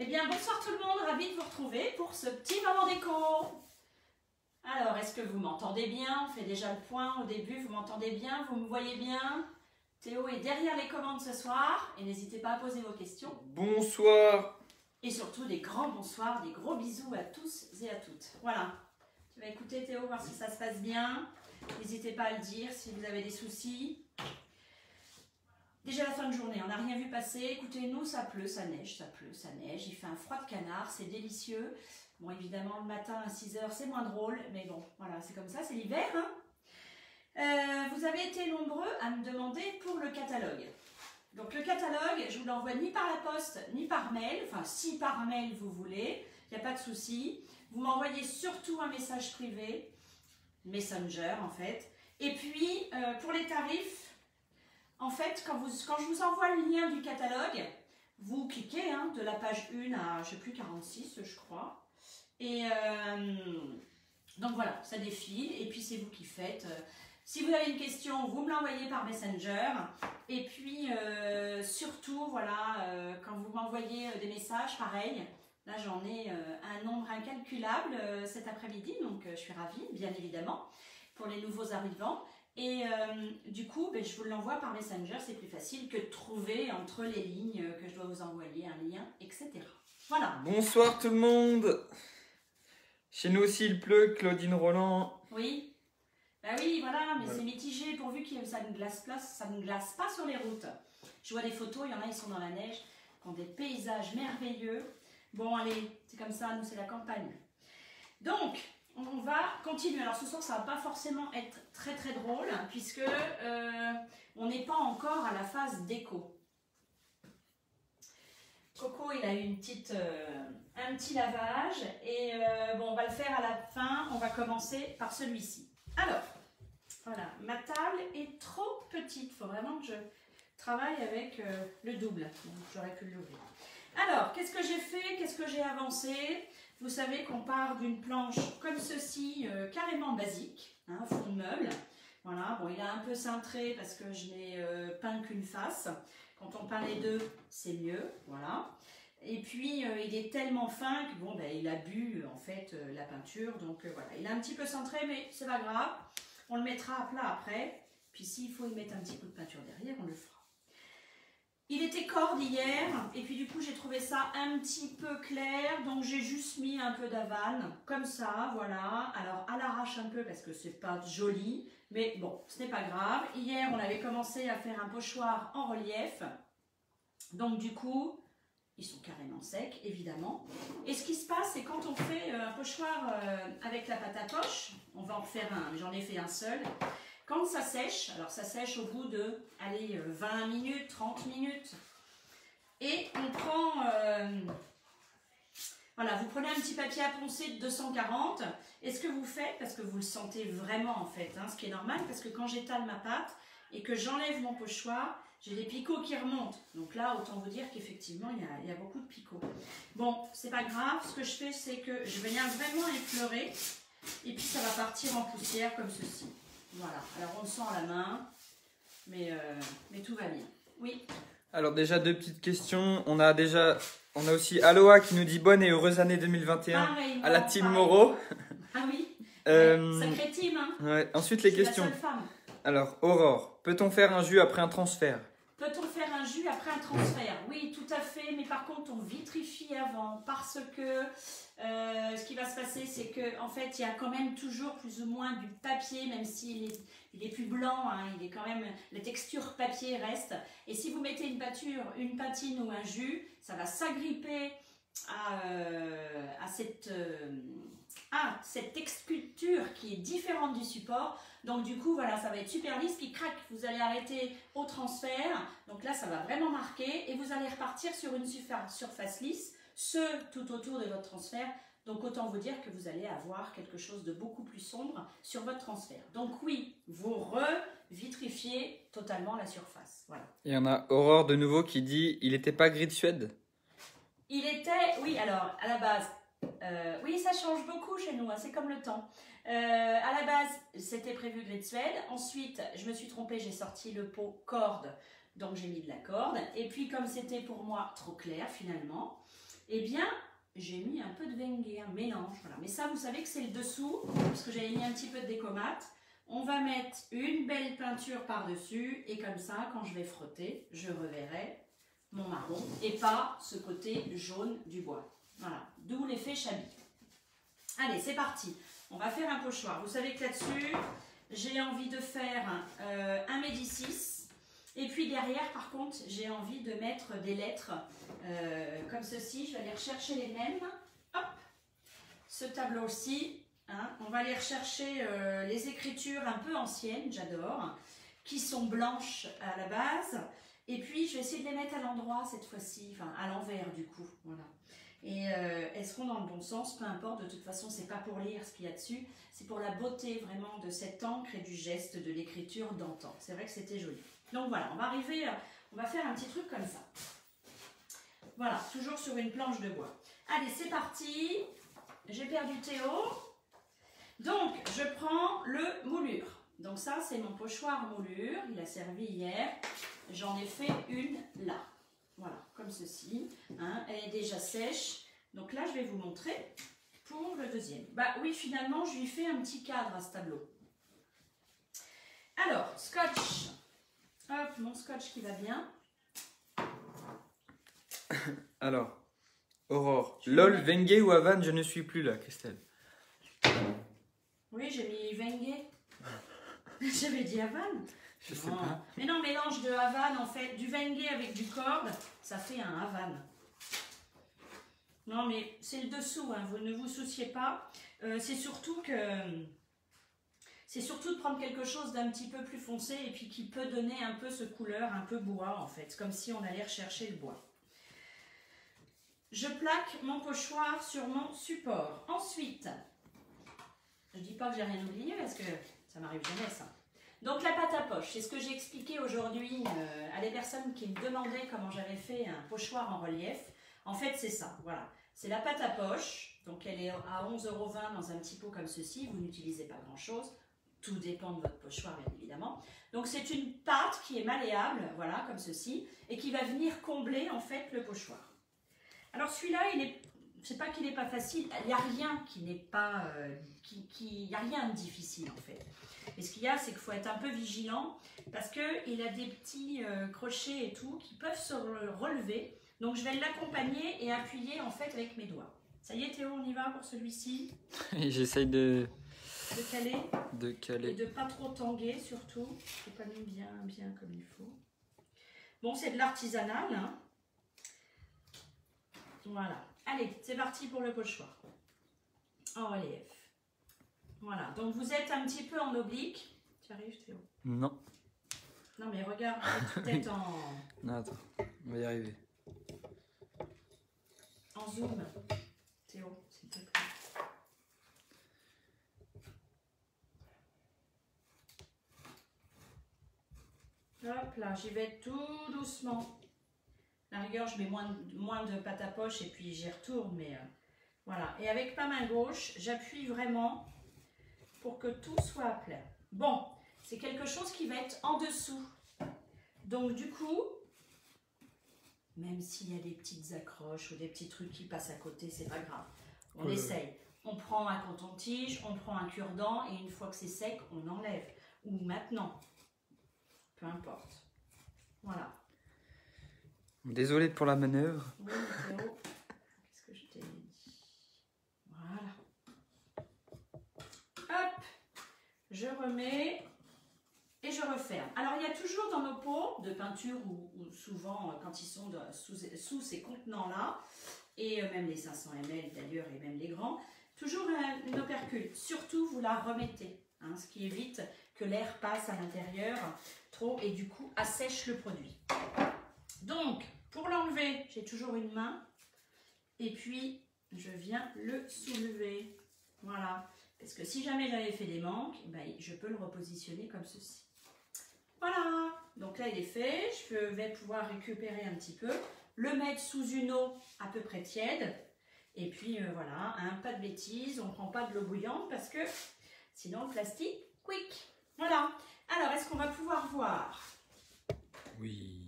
Eh bien, bonsoir tout le monde, ravi de vous retrouver pour ce petit moment déco. Alors, est-ce que vous m'entendez bien? On fait déjà le point au début, vous m'entendez bien? Vous me voyez bien? Théo est derrière les commandes ce soir et n'hésitez pas à poser vos questions. Bonsoir. Et surtout, des grands bonsoirs, des gros bisous à tous et à toutes. Voilà. Tu vas écouter Théo, voir si ça se passe bien. N'hésitez pas à le dire si vous avez des soucis. Déjà la fin de journée, on n'a rien vu passer. Écoutez, nous, ça pleut, ça neige, ça pleut, ça neige. Il fait un froid de canard, c'est délicieux. Bon, évidemment, le matin à 6 h, c'est moins drôle. Mais bon, voilà, c'est comme ça, c'est l'hiver. Hein. Vous avez été nombreux à me demander pour le catalogue. Donc le catalogue, je vous l'envoie ni par la poste, ni par mail. Enfin, si par mail vous voulez, il n'y a pas de souci. Vous m'envoyez surtout un message privé, Messenger en fait. Et puis, pour les tarifs, en fait, quand je vous envoie le lien du catalogue, vous cliquez de la page 1 à, je sais plus, 46, je crois. Et donc voilà, ça défile. Et puis, c'est vous qui faites. Si vous avez une question, vous me l'envoyez par Messenger. Et puis, surtout, voilà, quand vous m'envoyez des messages, pareil. Là, j'en ai un nombre incalculable cet après-midi. Donc, je suis ravie, bien évidemment, pour les nouveaux arrivants. Et du coup, je vous l'envoie par Messenger, c'est plus facile que de trouver entre les lignes que je dois vous envoyer un lien, etc. Voilà. Bonsoir tout le monde. Chez nous aussi il pleut, Claudine Roland. Oui. Bah oui, voilà, mais c'est mitigé pourvu que ça ne glace pas sur les routes. Je vois des photos, il y en a, ils sont dans la neige, qui ont des paysages merveilleux. Bon, allez, c'est comme ça, nous c'est la campagne. Donc, on va continuer. Alors ce soir, ça ne va pas forcément être très très drôle, puisque on n'est pas encore à la phase déco. Coco, il a eu un petit lavage, et bon, on va le faire à la fin. On va commencer par celui-ci. Alors, voilà, ma table est trop petite. Il faut vraiment que je travaille avec le double. J'aurais pu l'ouvrir. Alors, qu'est-ce que j'ai fait? Qu'est-ce que j'ai avancé? Vous savez qu'on part d'une planche comme ceci, carrément basique, fond de meuble. Voilà, bon, il a un peu cintré parce que je n'ai peint qu'une face. Quand on peint les deux, c'est mieux, voilà. Et puis, il est tellement fin que, bon, il a bu, en fait, la peinture. Donc, voilà, il a un petit peu cintré, mais c'est pas grave. On le mettra à plat après. Puis, s'il faut y mettre un petit coup de peinture derrière, on le fera. Il était corde hier, et puis du coup j'ai trouvé ça un petit peu clair, donc j'ai juste mis un peu d'Havane, comme ça, voilà. Alors à l'arrache un peu parce que c'est pas joli, mais bon, ce n'est pas grave. Hier on avait commencé à faire un pochoir en relief, donc du coup, ils sont carrément secs, évidemment. Et ce qui se passe, c'est quand on fait un pochoir avec la pâte à poche, on va en refaire un, j'en ai fait un seul. Quand ça sèche, alors ça sèche au bout de, allez, 20 minutes, 30 minutes. Et on prend, voilà, vous prenez un petit papier à poncer de 240. Et ce que vous faites, parce que vous le sentez vraiment en fait, ce qui est normal, parce que quand j'étale ma pâte et que j'enlève mon pochoir, j'ai des picots qui remontent. Donc là, autant vous dire qu'effectivement, il y a beaucoup de picots. Bon, c'est pas grave, ce que je fais, c'est que je viens vraiment effleurer. Et puis ça va partir en poussière comme ceci. Voilà, alors on le sent à la main, mais tout va bien. Oui. Alors déjà deux petites questions. On a aussi Aloha qui nous dit bonne et heureuse année 2021 pareil, à la team Moreau. Ah oui, sacrée team, hein. Ouais. Ensuite les questions. La seule femme. Alors Aurore, peut-on faire un jus après un transfert? Peut-on faire un jus après un transfert? Oui, tout à fait, mais par contre on vitrifie avant, parce que ce qui va se passer, c'est que en fait, il y a quand même toujours plus ou moins du papier, même s'il est plus blanc, il est quand même, la texture papier reste. Et si vous mettez une patine ou un jus, ça va s'agripper à cette texture qui est différente du support. Donc du coup, voilà, ça va être super lisse, qui craque. Vous allez arrêter au transfert. Donc là, ça va vraiment marquer et vous allez repartir sur une surface lisse, tout autour de votre transfert. Donc autant vous dire que vous allez avoir quelque chose de beaucoup plus sombre sur votre transfert. Donc oui, vous revitrifiez totalement la surface. Voilà. Il y en a Aurore de nouveau qui dit il n'était pas gris de Suède? Il était, oui, alors à la base, oui, ça change beaucoup chez nous, c'est comme le temps. À la base, c'était prévu gris de Suède. Ensuite, je me suis trompée, j'ai sorti le pot corde, donc j'ai mis de la corde. Et puis, comme c'était pour moi trop clair finalement, eh bien, j'ai mis un peu de Wenge, un mélange. Voilà. Mais ça, vous savez que c'est le dessous, parce que j'avais mis un petit peu de décomate. On va mettre une belle peinture par-dessus, et comme ça, quand je vais frotter, je reverrai mon marron, et pas ce côté jaune du bois. Voilà, d'où l'effet Chabi. Allez, c'est parti. On va faire un pochoir. Vous savez que là-dessus, j'ai envie de faire un Médicis. Et puis derrière, par contre, j'ai envie de mettre des lettres comme ceci. Je vais aller rechercher les mêmes. Hop, ce tableau-ci. Hein, on va aller rechercher les écritures un peu anciennes, j'adore, qui sont blanches à la base. Et puis, je vais essayer de les mettre à l'endroit cette fois-ci, enfin à l'envers du coup. Voilà. Et elles seront dans le bon sens, peu importe, de toute façon, c'est pas pour lire ce qu'il y a dessus, c'est pour la beauté vraiment de cette encre et du geste de l'écriture d'antan. C'est vrai que c'était joli. Donc voilà, on va arriver, on va faire un petit truc comme ça. Voilà, toujours sur une planche de bois. Allez, c'est parti. J'ai perdu Théo. Donc, je prends le moulure. Donc ça, c'est mon pochoir moulure. Il a servi hier. J'en ai fait une là. Voilà, comme ceci. Hein, elle est déjà sèche. Donc là, je vais vous montrer pour le deuxième. Bah oui, finalement, je lui fais un petit cadre à ce tableau. Alors, scotch. Hop, mon scotch qui va bien. Alors, Aurore. LOL, Wenge ou Havane, je ne suis plus là, Christelle. Oui, j'ai mis Wenge. J'avais dit Havane. Je sais pas. Mais non, mélange de Havane, en fait, du Wenge avec du corde, ça fait un Havane. Non, mais c'est le dessous, hein, vous ne vous souciez pas. C'est surtout de prendre quelque chose d'un petit peu plus foncé et puis qui peut donner un peu ce couleur, un peu bois, en fait, comme si on allait rechercher le bois. Je plaque mon pochoir sur mon support. Ensuite, je ne dis pas que j'ai rien oublié parce que ça m'arrive jamais, ça. Donc la pâte à poche, c'est ce que j'ai expliqué aujourd'hui à des personnes qui me demandaient comment j'avais fait un pochoir en relief. En fait, c'est ça, voilà. C'est la pâte à poche, donc elle est à 11,20 € dans un petit pot comme ceci. Vous n'utilisez pas grand-chose, tout dépend de votre pochoir, bien évidemment. Donc c'est une pâte qui est malléable, voilà, comme ceci, et qui va venir combler en fait le pochoir. Alors celui-là, c'est pas qu'il n'est pas facile, il n'y a rien qui n'est pas, il n'y a rien de difficile en fait. Et ce qu'il y a, c'est qu'il faut être un peu vigilant parce qu'il a des petits crochets et tout qui peuvent se relever. Donc je vais l'accompagner et appuyer en fait avec mes doigts. Ça y est Théo, on y va pour celui-ci. J'essaye de caler. De caler. Et de pas trop tanguer surtout. Il faut quand même bien comme il faut. Bon, c'est de l'artisanal. Hein. Voilà. Allez, c'est parti pour le pochoir. En relief. Voilà, donc vous êtes un petit peu en oblique. Tu arrives Théo? Non. Non mais regarde, peut-être en... Non, attends, on va y arriver. En zoom. Théo, s'il te plaît. Hop là, j'y vais tout doucement. À la rigueur, je mets moins de pâte à poche et puis j'y retourne, mais voilà. Et avec ma main gauche, j'appuie vraiment pour que tout soit à plat. Bon, c'est quelque chose qui va être en dessous. Donc du coup, même s'il y a des petites accroches ou des petits trucs qui passent à côté, c'est pas grave. On essaye. On prend un coton-tige, on prend un cure-dent et une fois que c'est sec, on enlève. Ou maintenant, peu importe. Voilà. Désolé pour la manœuvre. Oui, Théo. Qu'est-ce que je t'ai dit? Voilà. Hop. Je remets et je referme. Alors, il y a toujours dans nos pots de peinture ou souvent quand ils sont sous ces contenants-là, et même les 500 ml d'ailleurs et même les grands, toujours une opercule. Surtout, vous la remettez, hein, ce qui évite que l'air passe à l'intérieur trop et du coup assèche le produit. Donc, pour l'enlever, j'ai toujours une main et puis je viens le soulever. Voilà. Parce que si jamais j'avais fait des manques, ben, je peux le repositionner comme ceci. Voilà. Donc là, il est fait. Je vais pouvoir récupérer un petit peu, le mettre sous une eau à peu près tiède. Et puis voilà, hein, pas de bêtises, on ne prend pas de l'eau bouillante parce que sinon le plastique, quick. Voilà. Alors, est-ce qu'on va pouvoir voir? Oui.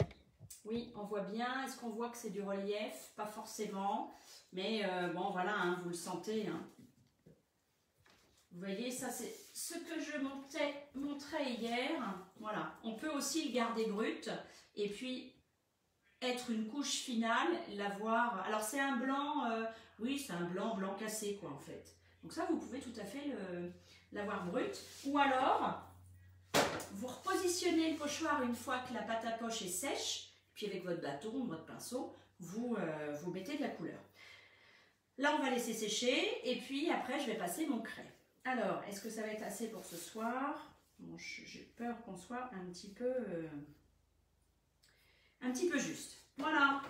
Oui, on voit bien. Est-ce qu'on voit que c'est du relief? Pas forcément. Mais bon, voilà, hein, vous le sentez. Hein. Vous voyez, ça c'est ce que je montrais hier. Voilà, on peut aussi le garder brut. Et puis, être une couche finale, l'avoir... Alors, c'est un blanc, oui, c'est un blanc cassé, quoi, en fait. Donc ça, vous pouvez tout à fait l'avoir brut. Ou alors, vous repositionnez le pochoir une fois que la pâte à poche est sèche. Puis avec votre bâton, votre pinceau, vous mettez de la couleur. Là, on va laisser sécher. Et puis, après, je vais passer mon craie. Alors, est-ce que ça va être assez pour ce soir? Bon, j'ai peur qu'on soit un petit peu juste. Voilà.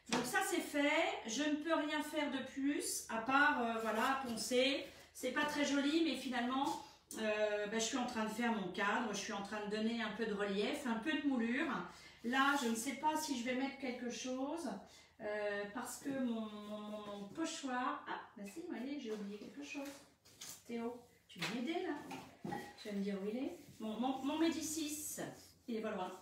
Donc ça, c'est fait. Je ne peux rien faire de plus, à part, voilà, poncer. C'est pas très joli, mais finalement... je suis en train de faire mon cadre, je suis en train de donner un peu de relief, un peu de moulure. Là, je ne sais pas si je vais mettre quelque chose parce que mon pochoir... Ah, bah si, vous voyez, j'ai oublié quelque chose. Théo, tu vas m'aider là? Tu vas me dire où il est. Mon Médicis, il est pas loin.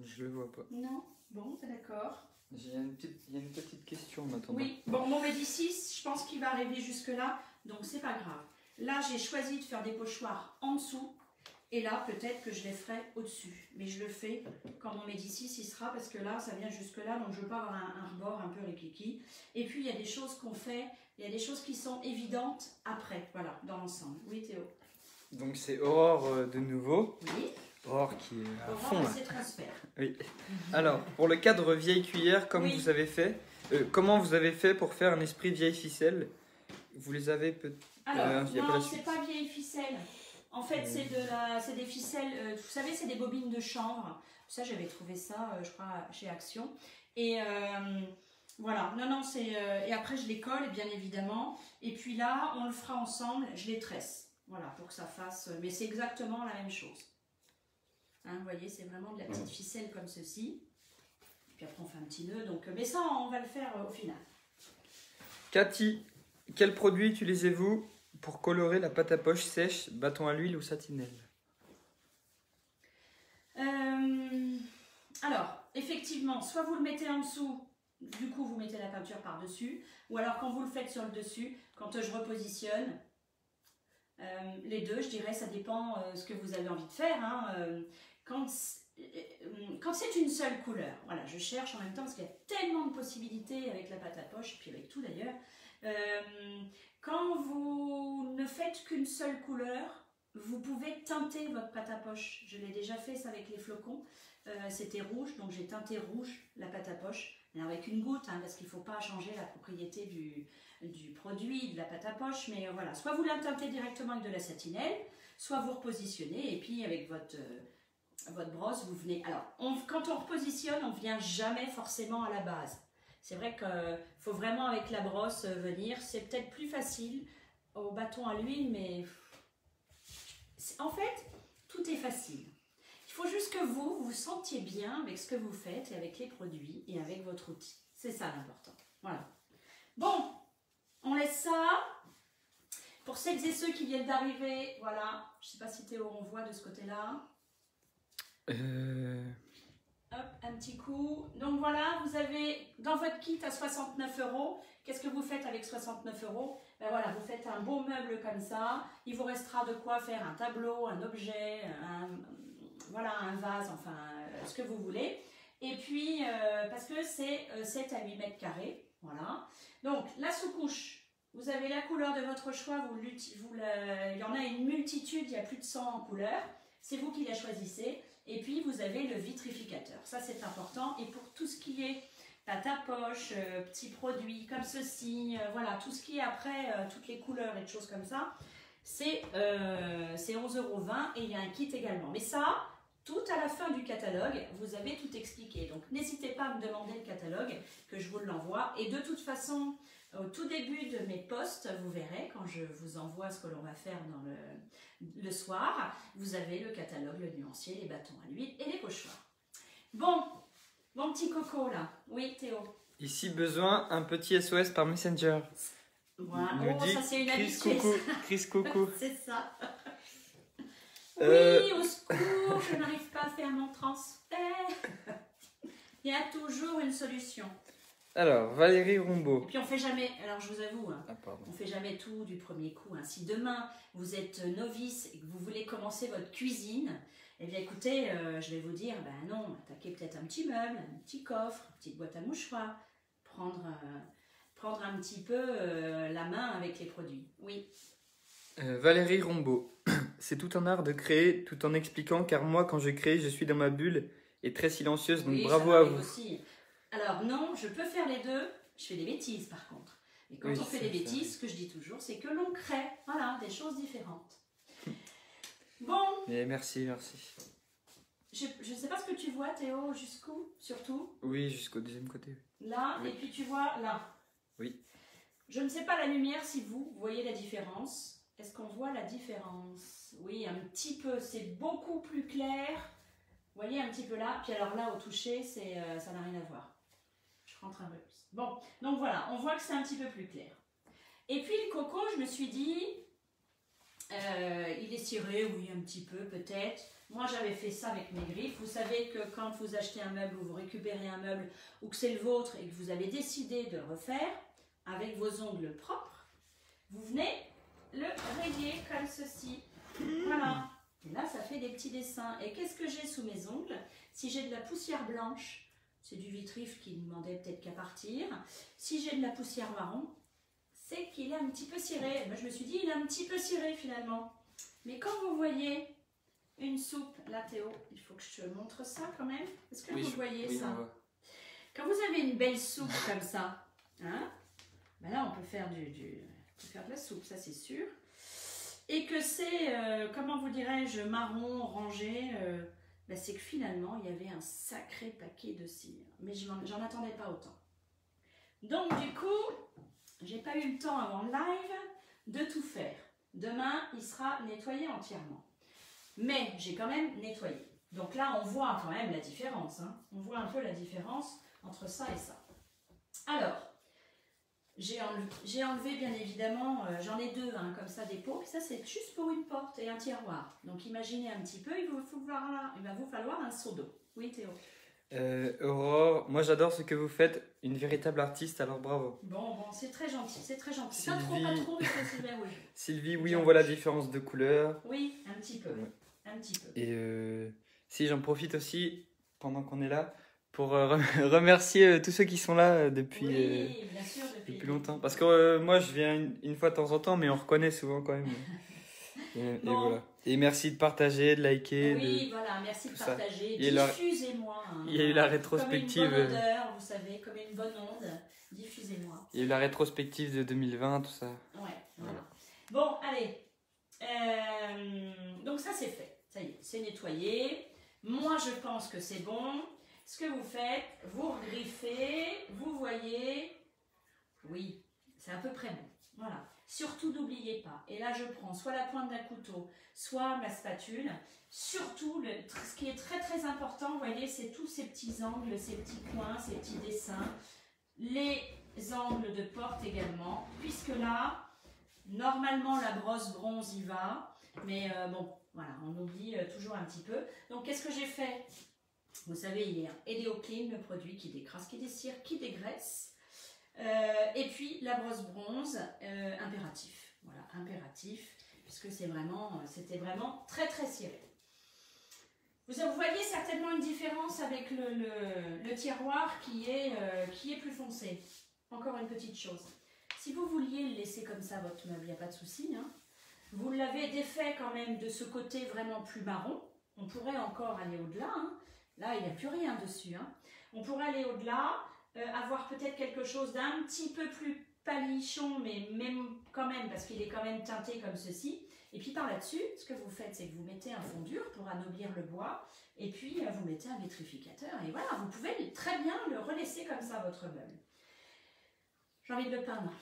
Je le vois pas. Non? Bon, t'es d'accord. Il y a une petite question maintenant. Oui, bon, mon Médicis, je pense qu'il va arriver jusque-là, donc c'est pas grave. Là, j'ai choisi de faire des pochoirs en dessous, et là, peut-être que je les ferai au-dessus. Mais je le fais quand mon Médicis il sera, parce que là, ça vient jusque-là, donc je veux pas avoir un rebord un peu rikiki. Et puis, il y a des choses qu'on fait, il y a des choses qui sont évidentes après, voilà, dans l'ensemble. Oui, Théo? Donc, c'est Aurore de nouveau. Oui. Aurore qui est à Aurore, fond. c'est transfert. Oui. Alors, pour le cadre vieille cuillère, comme oui. vous avez fait, comment vous avez fait pour faire un esprit vieille ficelle? Vous les avez peut-être... Alors, non, c'est pas vieille ficelle. En fait, c'est des ficelles, vous savez, c'est des bobines de chanvre. Ça, j'avais trouvé ça, je crois, chez Action. Et voilà, non, c'est... et après, je les colle, bien évidemment. Et puis là, on le fera ensemble, je les tresse. Voilà, pour que ça fasse... Mais c'est exactement la même chose. Hein, vous voyez, c'est vraiment de la petite ficelle comme ceci. Puis après, on fait un petit nœud. Donc, mais ça, on va le faire au final. Cathy, quel produit utilisez-vous pour colorer la pâte à poche sèche, bâton à l'huile ou satinelle? Alors, effectivement, soit vous le mettez en dessous, du coup vous mettez la peinture par-dessus, ou alors quand vous le faites sur le dessus, quand je repositionne, les deux, je dirais, ça dépend ce que vous avez envie de faire. Hein, quand c'est une seule couleur, voilà, je cherche en même temps parce qu'il y a tellement de possibilités avec la pâte à poche, puis avec tout d'ailleurs. Quand vous ne faites qu'une seule couleur, vous pouvez teinter votre pâte à poche. Je l'ai déjà fait ça avec les flocons. C'était rouge, donc j'ai teinté rouge la pâte à poche, mais avec une goutte, hein, parce qu'il ne faut pas changer la propriété du produit, de la pâte à poche. Mais voilà, soit vous la teintez directement avec de la satinelle, soit vous repositionnez, et puis avec votre brosse, vous venez... Alors, quand on repositionne, on ne vient jamais forcément à la base. C'est vrai qu'il faut vraiment avec la brosse venir. C'est peut-être plus facile au bâton à l'huile, mais en fait, tout est facile. Il faut juste que vous vous sentiez bien avec ce que vous faites et avec les produits et avec votre outil. C'est ça l'important. Voilà. Bon, on laisse ça. Pour celles et ceux qui viennent d'arriver, voilà. Je ne sais pas si Théo, on voit de ce côté-là. Hop, un petit coup. Donc voilà, vous avez dans votre kit à 69 €. Qu'est-ce que vous faites avec 69 €? Ben voilà, vous faites un beau meuble comme ça. Il vous restera de quoi faire un tableau, un objet, voilà, un vase, enfin, ce que vous voulez. Et puis, parce que c'est 7 à 8 mètres carrés. Voilà. Donc, la sous-couche, vous avez la couleur de votre choix. Il y en a une multitude, il y a plus de 100 couleurs. C'est vous qui la choisissez. Et puis, vous avez le vitrificateur. Ça, c'est important. Et pour tout ce qui est pâte à poche, petits produits comme ceci, voilà, tout ce qui est après, toutes les couleurs et des choses comme ça, c'est 11,20 € et il y a un kit également. Mais ça, tout à la fin du catalogue, vous avez tout expliqué. Donc, n'hésitez pas à me demander le catalogue, que je vous l'envoie. Et de toute façon, au tout début de mes posts, vous verrez, quand je vous envoie ce que l'on va faire dans le soir, vous avez le catalogue, le nuancier, les bâtons à l'huile et les pochoirs. Bon, mon petit coco là. Oui, Théo. Ici, besoin un petit SOS par Messenger. Voilà. Nous dit ça c'est une Chris habitude. Coucou. Chris Coucou. C'est ça. Oui, au secours, je n'arrive pas à faire mon transfert. Il y a toujours une solution. Alors, Valérie Rombaud. Et puis on fait jamais, alors je vous avoue, hein, Ah, pardon. on fait jamais tout du premier coup. Hein. Si demain vous êtes novice et que vous voulez commencer votre cuisine, eh bien écoutez, je vais vous dire, ben non, attaquez peut-être un petit meuble, un petit coffre, une petite boîte à mouchoirs, prendre un petit peu la main avec les produits. Oui. Valérie Rombaud. C'est tout un art de créer tout en expliquant, car moi, quand je crée, je suis dans ma bulle et très silencieuse, donc Oui, bravo ça à m'arrive vous. aussi. Alors non, je peux faire les deux, je fais des bêtises par contre. Et quand Oui, on fait ça, des ça bêtises, ce que je dis toujours, c'est que l'on crée, voilà, des choses différentes. Bon, Et merci, merci. je ne sais pas ce que tu vois Théo, jusqu'où, surtout. Oui, jusqu'au deuxième côté. Là, Oui. et puis tu vois là. Oui. Je ne sais pas la lumière si vous voyez la différence. Est-ce qu'on voit la différence? Oui, un petit peu, c'est beaucoup plus clair. Vous voyez un petit peu là. Puis alors là, au toucher, ça n'a rien à voir. Je rentre un peu plus. Bon, donc voilà, on voit que c'est un petit peu plus clair. Et puis le coco, je me suis dit, il est ciré, oui, un petit peu peut-être. Moi, j'avais fait ça avec mes griffes. Vous savez que quand vous achetez un meuble ou vous récupérez un meuble ou que c'est le vôtre et que vous avez décidé de le refaire avec vos ongles propres, vous venez le rayer comme ceci. Voilà. Et là, ça fait des petits dessins. Et qu'est-ce que j'ai sous mes ongles? Si j'ai de la poussière blanche, c'est du vitrif qui ne demandait peut-être qu'à partir. Si j'ai de la poussière marron, c'est qu'il est un petit peu ciré. Moi, je me suis dit, il est un petit peu ciré finalement. Mais quand vous voyez une soupe, là Théo, il faut que je te montre ça quand même. Est-ce que vous voyez oui, ça? Quand vous avez une belle soupe comme ça, hein, ben là on peut faire on peut faire de la soupe, ça c'est sûr. Et que c'est, comment vous dirais-je, marron, orangé, ben c'est que finalement il y avait un sacré paquet de cire. Mais j'en attendais pas autant. Donc du coup, j'ai pas eu le temps avant le live de tout faire. Demain, il sera nettoyé entièrement. Mais j'ai quand même nettoyé. Donc là, on voit quand même la différence. Hein. On voit un peu la différence entre ça et ça. Alors, j'ai enlevé bien évidemment, j'en ai deux, hein, comme ça, des pots. Ça, c'est juste pour une porte et un tiroir. Donc imaginez un petit peu, il va vous falloir un seau d'eau. Oui, Théo? Aurore, moi j'adore ce que vous faites, une véritable artiste, alors bravo. Bon, c'est très gentil, c'est très gentil. Sylvie... Pas trop, mais c'est bien, oui. Sylvie, oui, on voit la différence de couleur. Oui, un petit peu. Ouais. Un petit peu. Et si j'en profite aussi, pendant qu'on est là, pour remercier tous ceux qui sont là depuis, Oui, bien sûr, depuis longtemps. Parce que moi je viens une fois de temps en temps, mais on reconnaît souvent quand même. Et voilà. Et merci de partager, de liker. Oui, voilà, merci de partager. Diffusez-moi. Hein, il y a eu la rétrospective. Comme une bonne odeur, vous savez, comme une bonne onde. Diffusez-moi. Il y a eu la rétrospective de 2020, tout ça. Ouais, voilà. Bon, allez. Donc ça, c'est fait. Ça y est, c'est nettoyé. Moi, je pense que c'est bon. Ce que vous faites, vous regriffez, vous voyez. Oui, c'est à peu près bon. Voilà. Surtout, n'oubliez pas. Et là, je prends soit la pointe d'un couteau, soit ma spatule. Surtout, ce qui est très très important, vous voyez, c'est tous ces petits angles, ces petits coins, ces petits dessins. Les angles de porte également. Puisque là, normalement, la brosse bronze y va. Mais bon, voilà, on oublie toujours un petit peu. Donc, qu'est-ce que j'ai fait? Vous savez, il y a Eleoclean, le produit qui décrasse, qui dessire, qui dégraisse. Et puis la brosse bronze, impératif. Voilà, impératif, puisque c'était vraiment très très ciré. Vous voyez certainement une différence avec le tiroir qui est plus foncé. Encore une petite chose. Si vous vouliez le laisser comme ça, votre meuble, il n'y a pas de souci. Hein. Vous l'avez défait quand même de ce côté vraiment plus marron. On pourrait encore aller au-delà. Hein. Là, il n'y a plus rien dessus. Hein. On pourrait aller au-delà. Avoir peut-être quelque chose d'un petit peu plus palichon, mais même quand même, parce qu'il est quand même teinté comme ceci. Et puis par là-dessus, ce que vous faites, c'est que vous mettez un fond dur pour anoblir le bois, et puis vous mettez un vitrificateur, et voilà, vous pouvez très bien le relaisser comme ça, votre meuble. J'ai envie de le peindre.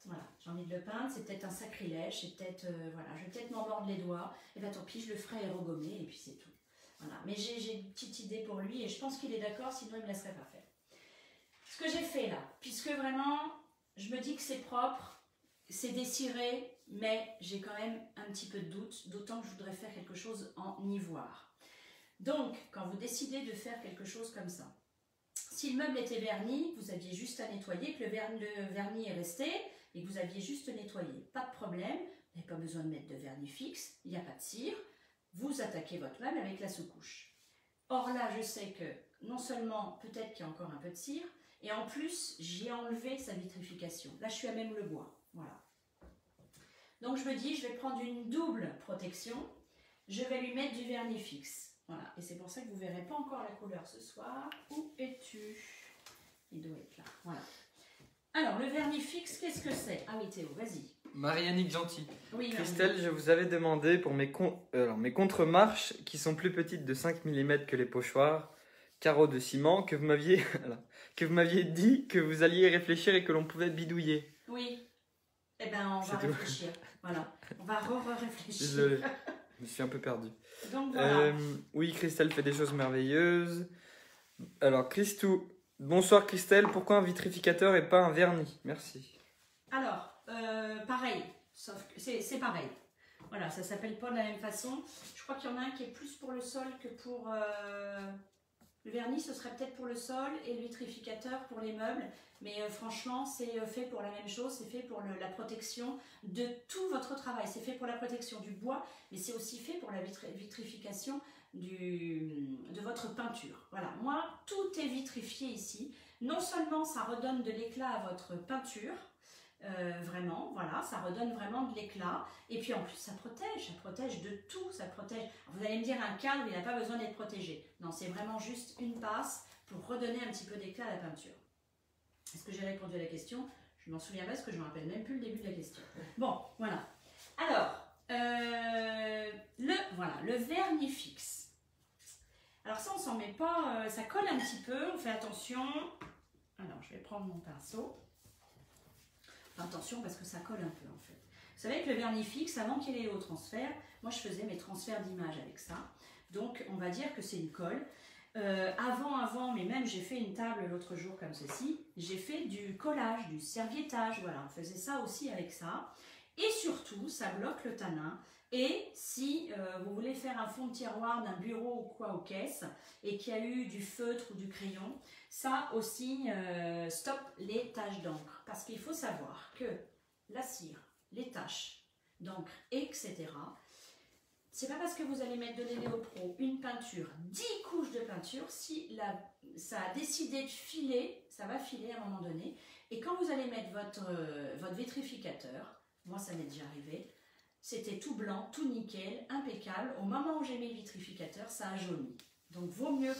Voilà, j'ai envie de le peindre, c'est peut-être un sacrilège, c'est peut-être, voilà, je vais peut-être m'en mordre les doigts, et bien tant pis, je le ferai aérogommer, et puis c'est tout. Voilà, mais j'ai une petite idée pour lui, et je pense qu'il est d'accord, sinon il ne me laisserait pas faire. Ce que j'ai fait là, puisque vraiment, je me dis que c'est propre, c'est dessiré, mais j'ai quand même un petit peu de doute, d'autant que je voudrais faire quelque chose en ivoire. Donc, quand vous décidez de faire quelque chose comme ça, si le meuble était verni, vous aviez juste à nettoyer, que le vernis est resté et que vous aviez juste nettoyé, pas de problème, vous n'avez pas besoin de mettre de vernis fixe, il n'y a pas de cire, vous attaquez votre meuble avec la sous-couche. Or là, je sais que non seulement peut-être qu'il y a encore un peu de cire, et en plus, j'ai enlevé sa vitrification. Là, je suis à même le bois. Voilà. Donc, je me dis, je vais prendre une double protection. Je vais lui mettre du vernis fixe. Voilà. Et c'est pour ça que vous ne verrez pas encore la couleur ce soir. Où es-tu? Il doit être là. Voilà. Alors, le vernis fixe, qu'est-ce que c'est? Ah oui, Théo, vas-y. Marie-Annick Gentil. Oui, Christelle, je vous avais demandé pour mes contre-marches qui sont plus petites de 5 mm que les pochoirs, carreaux de ciment, que vous m'aviez dit que vous alliez réfléchir et que l'on pouvait bidouiller. Oui. Eh bien, on va réfléchir. Voilà. On va réfléchir. Désolé, je me suis un peu perdu. Donc, voilà. Oui, Christelle fait des choses merveilleuses. Alors, Christou. Bonsoir Christelle, pourquoi un vitrificateur et pas un vernis? Merci. Alors, pareil, sauf que c'est pareil. Voilà, ça s'appelle pas de la même façon. Je crois qu'il y en a un qui est plus pour le sol que pour... le vernis, ce serait peut-être pour le sol et le vitrificateur pour les meubles. Mais franchement, c'est fait pour la même chose. C'est fait pour la protection de tout votre travail. C'est fait pour la protection du bois, mais c'est aussi fait pour la vitrification de votre peinture. Voilà, moi, tout est vitrifié ici. Non seulement ça redonne de l'éclat à votre peinture, vraiment, voilà, ça redonne vraiment de l'éclat. Et puis en plus, ça protège de tout, ça protège. Alors, vous allez me dire, un cadre, il n'a pas besoin d'être protégé. Non, c'est vraiment juste une passe pour redonner un petit peu d'éclat à la peinture. Est-ce que j'ai répondu à la question? Je m'en souviens pas parce que je ne me rappelle même plus le début de la question. Bon, voilà. Alors, le vernis fixe. Alors ça, on s'en met pas, ça colle un petit peu, on fait attention. Alors, je vais prendre mon pinceau. Attention parce que ça colle un peu en fait. Vous savez que le vernis fixe, avant qu'il y ait les hauts transferts, moi je faisais mes transferts d'image avec ça. Donc on va dire que c'est une colle. Avant, mais même j'ai fait une table l'autre jour comme ceci. J'ai fait du collage, du serviettage. Voilà, on faisait ça aussi avec ça. Et surtout, ça bloque le tanin. Et si vous voulez faire un fond de tiroir d'un bureau ou quoi aux caisses et qu'il y a eu du feutre ou du crayon, ça aussi stoppe les taches d'encre. Parce qu'il faut savoir que la cire, les taches d'encre, etc., c'est pas parce que vous allez mettre de l'Eléo-Pro, une peinture, 10 couches de peinture, si ça a décidé de filer, ça va filer à un moment donné. Et quand vous allez mettre votre vitrificateur, moi ça m'est déjà arrivé, c'était tout blanc, tout nickel, impeccable. Au moment où j'ai mis le vitrificateur, ça a jauni. Donc, vaut mieux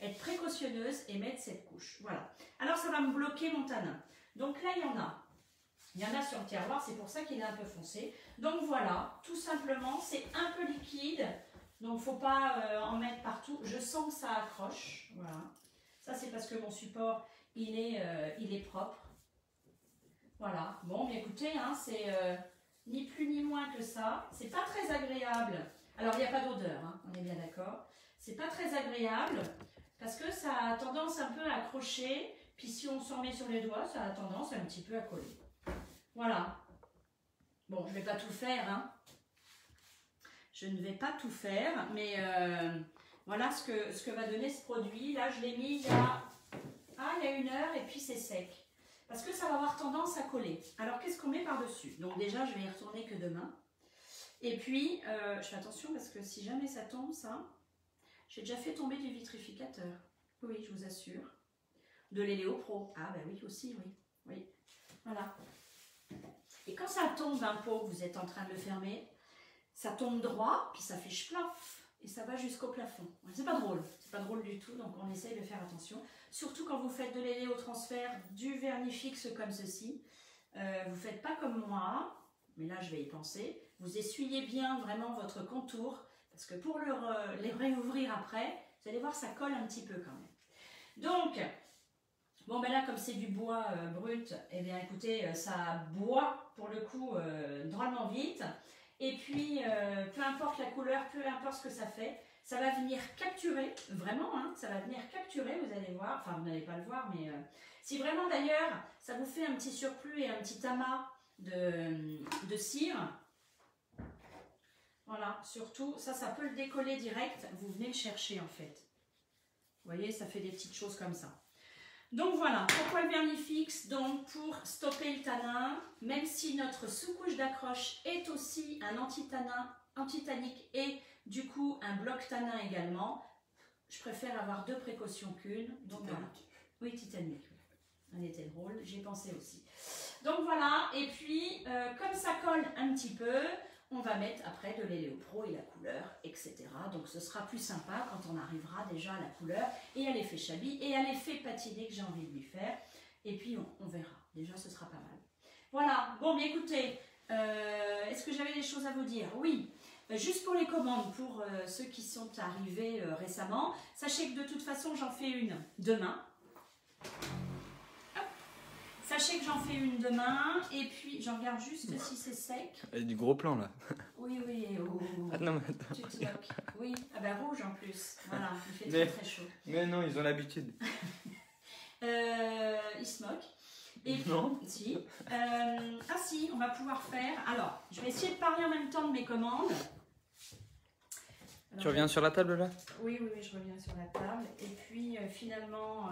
être précautionneuse et mettre cette couche. Voilà. Alors, ça va me bloquer mon tanin. Donc là, il y en a. Il y en a sur le tiroir, c'est pour ça qu'il est un peu foncé. Donc voilà, tout simplement, c'est un peu liquide. Donc, il ne faut pas en mettre partout. Je sens que ça accroche. Voilà. Ça, c'est parce que mon support, il est propre. Voilà. Bon, mais écoutez, hein, c'est... ni plus ni moins que ça. C'est pas très agréable. Alors, il n'y a pas d'odeur, hein, on est bien d'accord. C'est pas très agréable parce que ça a tendance un peu à accrocher. Puis si on s'en met sur les doigts, ça a tendance un petit peu à coller. Voilà. Bon, je ne vais pas tout faire. Hein. Je ne vais pas tout faire, mais voilà ce que va donner ce produit. Là, je l'ai mis il y a 1 heure et puis c'est sec. Parce que ça va avoir tendance à coller. Alors, qu'est-ce qu'on met par-dessus? Donc déjà, je vais y retourner que demain. Et puis, je fais attention parce que si jamais ça tombe, ça, j'ai déjà fait tomber du vitrificateur. Oui, je vous assure. De l'Eléo-Pro. Ah, ben oui, aussi, oui. Oui, voilà. Et quand ça tombe un pot, vous êtes en train de le fermer, ça tombe droit, puis ça fait chplaf. Et ça va jusqu'au plafond. C'est pas drôle. C'est pas drôle du tout, donc on essaye de faire attention. Surtout quand vous faites de l'Eléo-transfert, du vernis fixe comme ceci. Vous ne faites pas comme moi, mais là je vais y penser. Vous essuyez bien vraiment votre contour, parce que pour les réouvrir après, vous allez voir, ça colle un petit peu quand même. Donc, bon ben là comme c'est du bois brut, eh bien écoutez, ça boit pour le coup drôlement vite. Et puis, peu importe la couleur, peu importe ce que ça fait, ça va venir capturer, vraiment, hein, ça va venir capturer, vous allez voir, enfin vous n'allez pas le voir, mais si vraiment d'ailleurs, ça vous fait un petit surplus et un petit amas de cire. Voilà, surtout, ça peut le décoller direct. Vous venez le chercher en fait. Vous voyez, ça fait des petites choses comme ça. Donc voilà, pourquoi le vernis fixe? Donc pour stopper le tanin, même si notre sous-couche d'accroche est aussi un anti-tannique et du coup un bloc tanin également, je préfère avoir 2 précautions qu'une. Donc voilà. Oui, Titanic. Un était drôle, j'y ai pensé aussi. Donc voilà, et puis comme ça colle un petit peu, on va mettre après de l'Héléopro et la couleur, etc. Donc ce sera plus sympa quand on arrivera déjà à la couleur et à l'effet chablis et à l'effet patiné que j'ai envie de lui faire. Et puis on verra. Déjà ce sera pas mal. Voilà, bon mais écoutez, est-ce que j'avais des choses à vous dire? Oui. Juste pour les commandes, pour ceux qui sont arrivés récemment, sachez que de toute façon j'en fais une demain. Sachez que j'en fais une demain, et puis je regarde juste si c'est sec. Il y a du gros plan là. Oui, oui, oh. Ah non, mais attends. Tu te moques. Oui, ah ben rouge en plus. Voilà, il fait très chaud. Mais non, ils ont l'habitude. Ils se moquent. Et puis, non. Si. Ah si, on va pouvoir faire. Alors, je vais essayer de parler en même temps de mes commandes. Alors, tu reviens sur la table là? Oui, oui, oui, je reviens sur la table. Et puis finalement,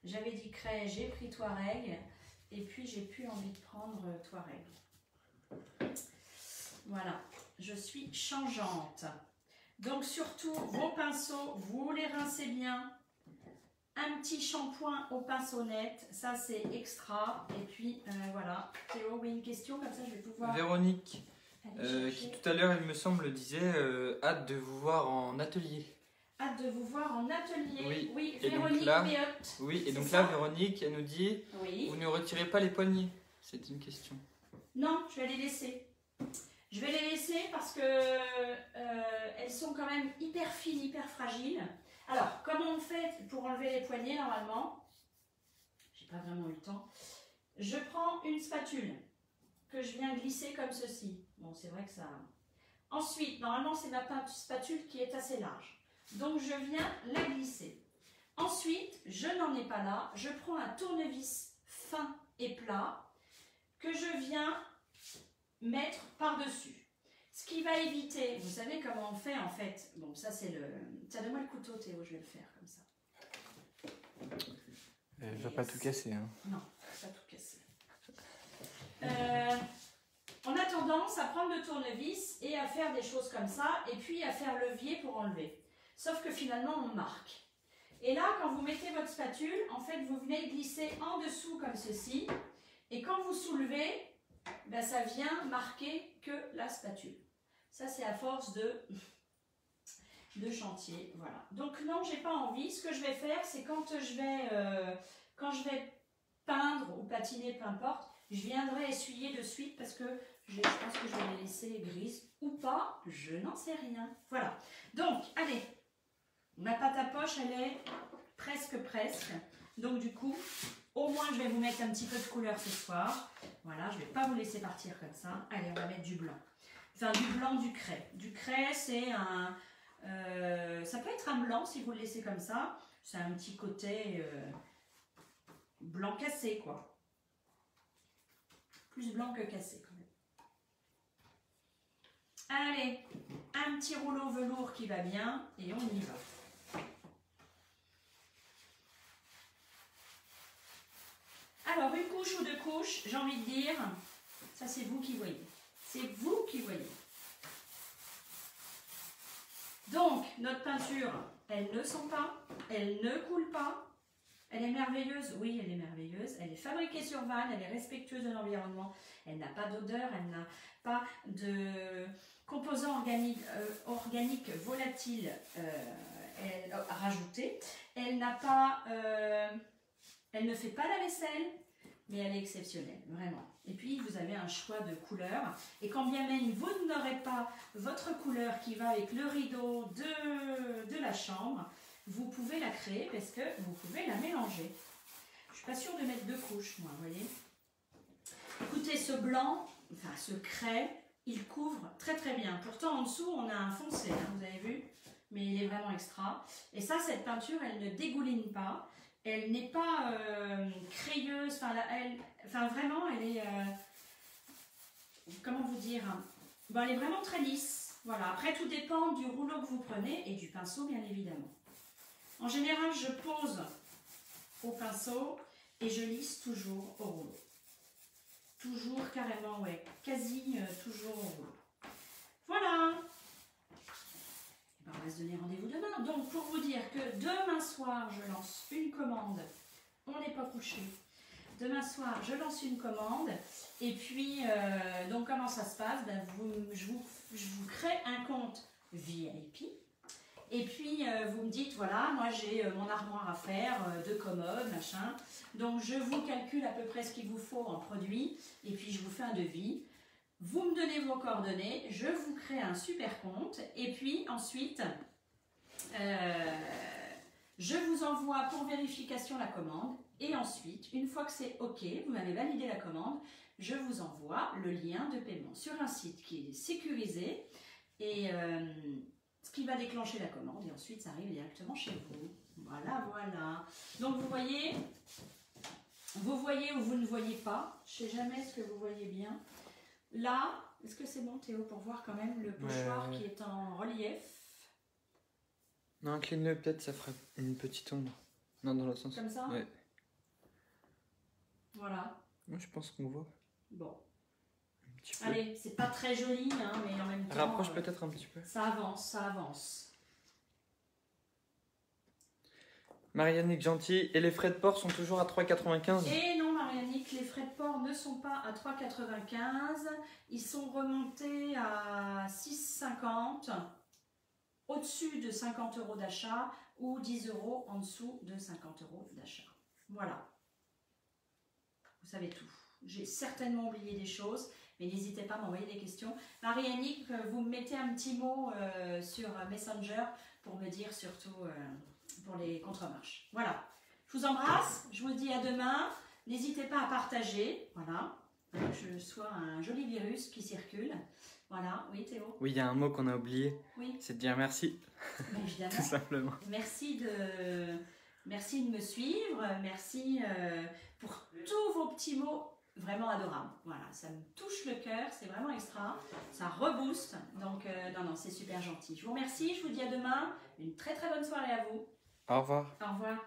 j'avais dit Cray, j'ai pris Touareg. Et puis j'ai plus envie de prendre Touareg. Voilà, je suis changeante. Donc surtout, vos pinceaux, vous les rincez bien. Un petit shampoing au pinceau net, ça c'est extra. Et puis voilà. Théo, oui, une question, comme ça je vais pouvoir... Véronique, qui tout à l'heure, il me semble, disait hâte de vous voir en atelier. Hâte de vous voir en atelier. Oui, et Véronique là, Béotte. Oui, et donc là, Véronique, elle nous dit, oui. Vous ne retirez pas les poignets. C'est une question. Non, je vais les laisser. Je vais les laisser parce que elles sont quand même hyper fines, hyper fragiles. Alors, comment on fait pour enlever les poignets normalement? J'ai pas vraiment eu le temps. Je prends une spatule que je viens glisser comme ceci. Bon, c'est vrai que ça... Ensuite, normalement, c'est ma spatule qui est assez large. Donc, je viens la glisser. Ensuite, je n'en ai pas là. Je prends un tournevis fin et plat que je viens mettre par-dessus. Ce qui va éviter, vous savez comment on fait en fait. Bon, ça c'est le... Tiens, donne-moi le couteau Théo, je vais le faire comme ça. Je vais pas tout casser. Hein. Non, pas tout casser. On a tendance à prendre le tournevis et à faire des choses comme ça, et puis à faire levier pour enlever. Sauf que finalement, on marque. Et là, quand vous mettez votre spatule, en fait, vous venez glisser en dessous comme ceci. Et quand vous soulevez, ben, ça vient marquer que la spatule. Ça, c'est à force de chantier. Voilà. Donc non, j'ai pas envie. Ce que je vais faire, c'est quand je vais peindre ou patiner, peu importe, je viendrai essuyer de suite parce que je pense que je vais les laisser grises ou pas, je n'en sais rien. Voilà. Donc, allez, ma pâte à poche, elle est presque. Donc du coup, au moins je vais vous mettre un petit peu de couleur ce soir. Voilà, je ne vais pas vous laisser partir comme ça. Allez, on va mettre du blanc. Enfin, du blanc, du craie. Du craie, c'est un... ça peut être un blanc si vous le laissez comme ça. C'est un petit côté blanc cassé, quoi. Plus blanc que cassé, quand même. Allez, un petit rouleau velours qui va bien et on y va. Alors, une couche ou 2 couches, j'ai envie de dire, ça c'est vous qui voyez. C'est vous qui voyez. Donc, notre peinture, elle ne sent pas, elle ne coule pas. Elle est merveilleuse, oui, elle est merveilleuse. Elle est fabriquée sur vanne, elle est respectueuse de l'environnement. Elle n'a pas d'odeur, elle n'a pas de composants organiques volatiles rajoutés. Elle n'a pas, elle ne fait pas la vaisselle, mais elle est exceptionnelle, vraiment. Et puis, vous avez un choix de couleurs. Et quand bien même vous n'aurez pas votre couleur qui va avec le rideau de la chambre, vous pouvez la créer parce que vous pouvez la mélanger. Je ne suis pas sûre de mettre 2 couches, moi, vous voyez. Écoutez, ce blanc, enfin ce craie, il couvre très très bien. Pourtant, en dessous, on a un foncé, hein, vous avez vu, mais il est vraiment extra. Et ça, cette peinture, elle ne dégouline pas. Elle n'est pas crayeuse, enfin vraiment, elle est... comment vous dire, bon, elle est vraiment très lisse. Voilà. Après, tout dépend du rouleau que vous prenez et du pinceau, bien évidemment. En général, je pose au pinceau et je lisse toujours au rouleau. Toujours carrément, ouais, quasi toujours au rouleau. Voilà. On va se donner rendez-vous demain. Donc, pour vous dire que demain soir, je lance une commande. On n'est pas couché. Demain soir, je lance une commande. Et puis, donc, comment ça se passe? Ben, je vous crée un compte VIP. Et puis, vous me dites, voilà, moi, j'ai mon armoire à faire, 2 commodes, machin. Donc, je vous calcule à peu près ce qu'il vous faut en produits. Et puis, je vous fais un devis. Vous me donnez vos coordonnées, je vous crée un super compte et puis ensuite, je vous envoie pour vérification la commande et ensuite, une fois que c'est OK, vous m'avez validé la commande, je vous envoie le lien de paiement sur un site qui est sécurisé et ce qui va déclencher la commande et ensuite ça arrive directement chez vous. Voilà, voilà. Donc vous voyez ou vous ne voyez pas, je ne sais jamais ce que vous voyez bien. Là, est-ce que c'est bon Théo pour voir quand même le pochoir qui est en relief? Non, incline-le, peut-être ça fera une petite ombre. Non, dans l'autre sens. Comme ça? Ouais. Voilà. Moi, je pense qu'on voit. Bon. Un petit peu. Allez, c'est pas très joli, hein, mais en même temps... Rapproche peut-être un petit peu. Ça avance, ça avance. Marianne Gentil, et les frais de port sont toujours à 3,95 ? Et non, Mariannick, les frais de port ne sont pas à 3,95. Ils sont remontés à 6,50. Au-dessus de 50 € d'achat ou 10 € en dessous de 50 € d'achat. Voilà. Vous savez tout. J'ai certainement oublié des choses, mais n'hésitez pas à m'envoyer des questions. Marie-Annick, vous me mettez un petit mot sur Messenger pour me dire surtout pour les contre-marches. Voilà. Je vous embrasse, je vous dis à demain. N'hésitez pas à partager, voilà, que je sois un joli virus qui circule. Voilà, oui Théo? Oui, il y a un mot qu'on a oublié, oui. C'est de dire merci. Mais évidemment. Tout simplement. Merci de me suivre, merci pour tous vos petits mots vraiment adorables. Voilà, ça me touche le cœur, c'est vraiment extra, ça rebooste, donc non, c'est super gentil. Je vous remercie, je vous dis à demain, une très très bonne soirée à vous. Au revoir. Au revoir.